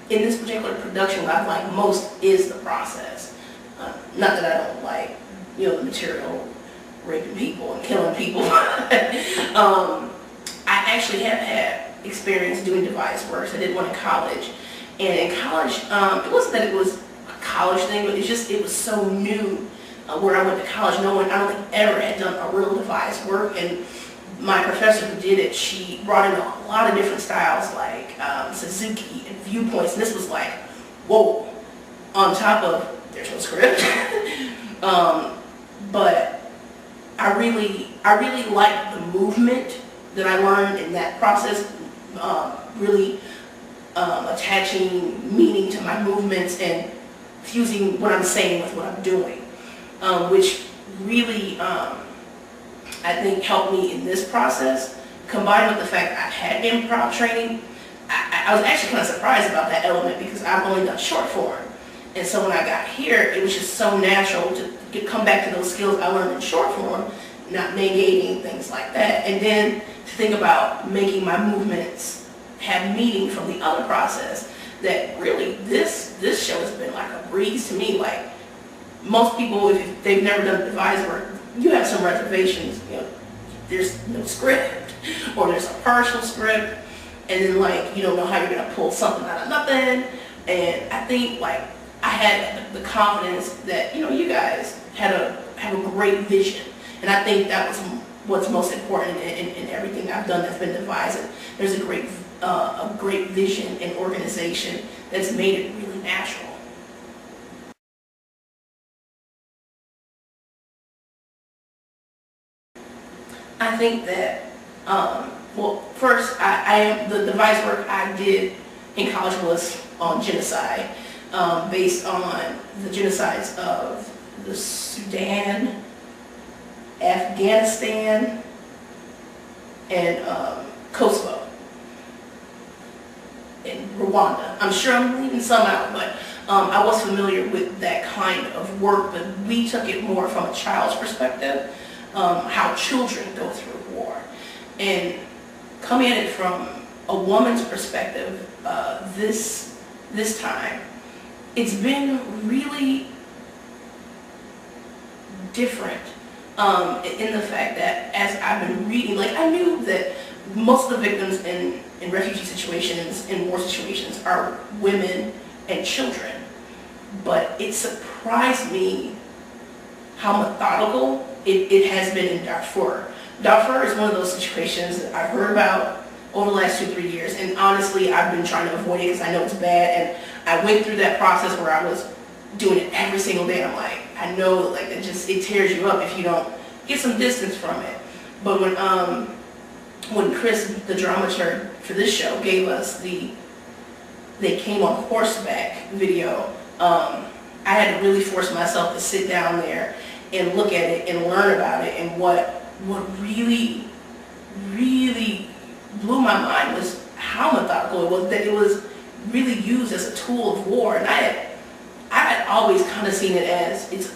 in this particular production, what I like most is the process. Not that I don't like, the material, raping people and killing people. I actually have had experience doing device work. I did one in college. And in college, it wasn't that it was a college thing, but it was so new. Where I went to college, no one, I don't think, ever had done a real device work. And my professor who did it, she brought in a lot of different styles like Suzuki and viewpoints, and this was like, whoa, on top of, there's no script. But I really liked the movement that I learned in that process, really attaching meaning to my movements and fusing what I'm saying with what I'm doing, which really, I think, helped me in this process, combined with the fact that I had improv training. I was actually kind of surprised about that element because I've only done short form. And so when I got here, it was just so natural to come back to those skills I learned in short form, not negating things like that. And then to think about making my movements have meaning from the other process, that really this show has been like a breeze to me. Like most people, if they've never done device work, you have some reservations. There's no script, or there's a partial script, and then like you don't know how you're gonna pull something out of nothing. And I think like I had the confidence that you guys have a great vision, and I think that was what's most important in everything I've done that's been devised. There's a great vision and organization that's made it really natural. I think that, well, first, the device work I did in college was on genocide, based on the genocides of the Sudan, Afghanistan, and Kosovo, and Rwanda. I'm sure I'm leaving some out, but I was familiar with that kind of work, but we took it more from a child's perspective. How children go through war, and coming at it from a woman's perspective, this time, it's been really different in the fact that as I've been reading, like I knew that most of the victims in refugee situations, in war situations, are women and children, but it surprised me how methodical it has been in Darfur. Darfur is one of those situations that I've heard about over the last 2-3 years, and honestly I've been trying to avoid it because I know it's bad, and I went through that process where I was doing it every single day. I'm like, I know like it tears you up if you don't get some distance from it. But when Chris, the dramaturg for this show, gave us they came on horseback video, I had to really force myself to sit down there and look at it and learn about it. And what really blew my mind was how methodical it was, that it was really used as a tool of war. And I had always kind of seen it as, it's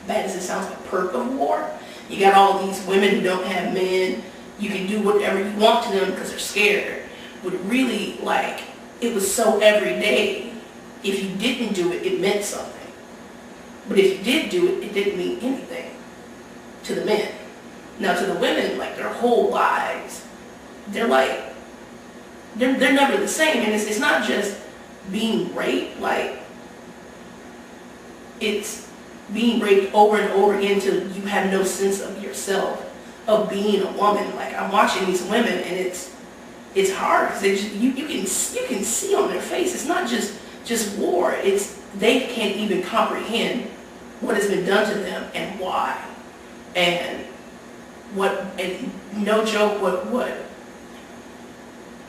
bad as it sounds, a perk of war. You got all these women who don't have men, you can do whatever you want to them because they're scared. But really, like, it was so everyday. If you didn't do it, it meant something. But if you did do it, it didn't mean anything to the men. Now to the women, like their whole lives, they're like, they're never the same. And it's not just being raped, like it's being raped over and over again till you have no sense of yourself, of being a woman. Like I'm watching these women and it's hard because you can see on their face, it's not just war, it's they can't even comprehend what has been done to them and why, and no joke, what,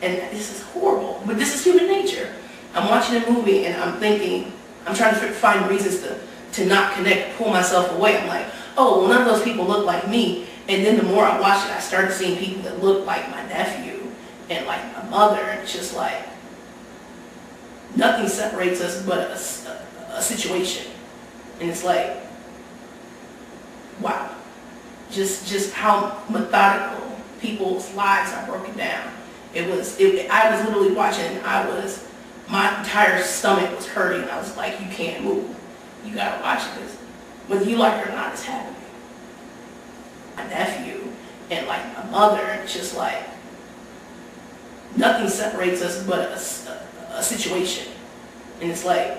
and this is horrible, but this is human nature. I'm watching a movie and I'm thinking, I'm trying to find reasons to not connect, pull myself away. I'm like, oh, well, none of those people look like me. And then the more I watched it, I started seeing people that look like my nephew and like my mother, and it's just like, nothing separates us but a situation. And it's like, wow, just how methodical people's lives are broken down. I was literally watching, I was my entire stomach was hurting. I was like, you can't move. You gotta watch this. Whether you like it or not, it's happening. My nephew and like my mother, it's just like, nothing separates us but a situation. And it's like,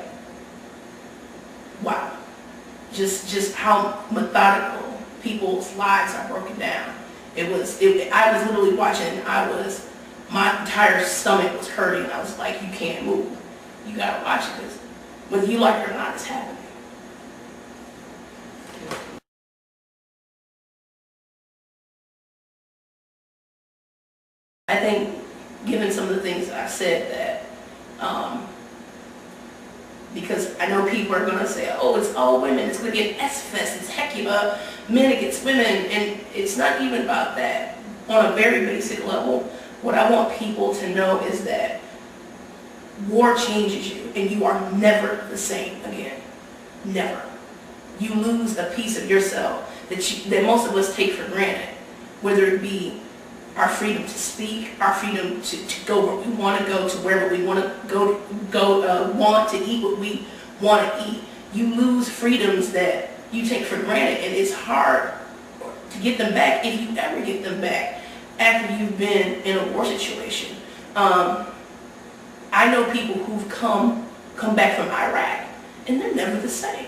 wow. Just how methodical people's lives are broken down. I was literally watching, my entire stomach was hurting. I was like, you can't move. You gotta watch this. Whether you like it or not, it's happening. I think, given some of the things that I've said, that because I know people are going to say, oh, it's all women, it's going to be an S-fest, it's Hecubae, men against women, and it's not even about that. On a very basic level, what I want people to know is that war changes you, and you are never the same again. Never. You lose a piece of yourself that most of us take for granted, whether it be our freedom to speak, our freedom to go where we want to go, to wherever we want to go, want to eat what we want to eat. You lose freedoms that you take for granted, and it's hard to get them back, if you ever get them back, after you've been in a war situation. I know people who've come back from Iraq, and they're never the same.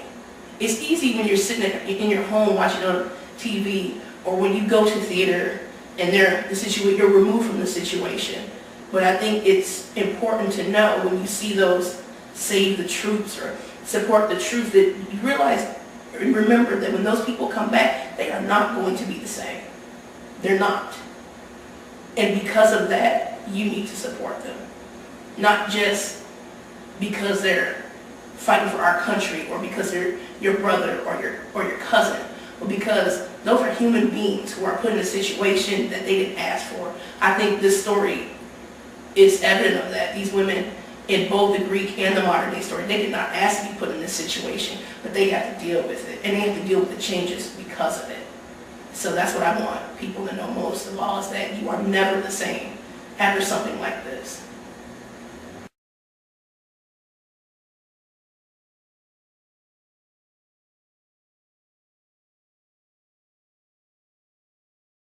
It's easy when you're sitting in your home watching on TV, or when you go to theater and you're removed from the situation. But I think it's important to know, when you see those save the troops or support the troops, that you realize and remember that when those people come back, they are not going to be the same. They're not. And because of that, you need to support them. Not just because they're fighting for our country, or because they're your brother or your cousin, but because those are human beings who are put in a situation that they didn't ask for. I think this story is evident of that. These women, in both the Greek and the modern day story, they did not ask to be put in this situation, but they have to deal with it, and they have to deal with the changes because of it. So that's what I want people to know most of all, is that you are never the same after something like this.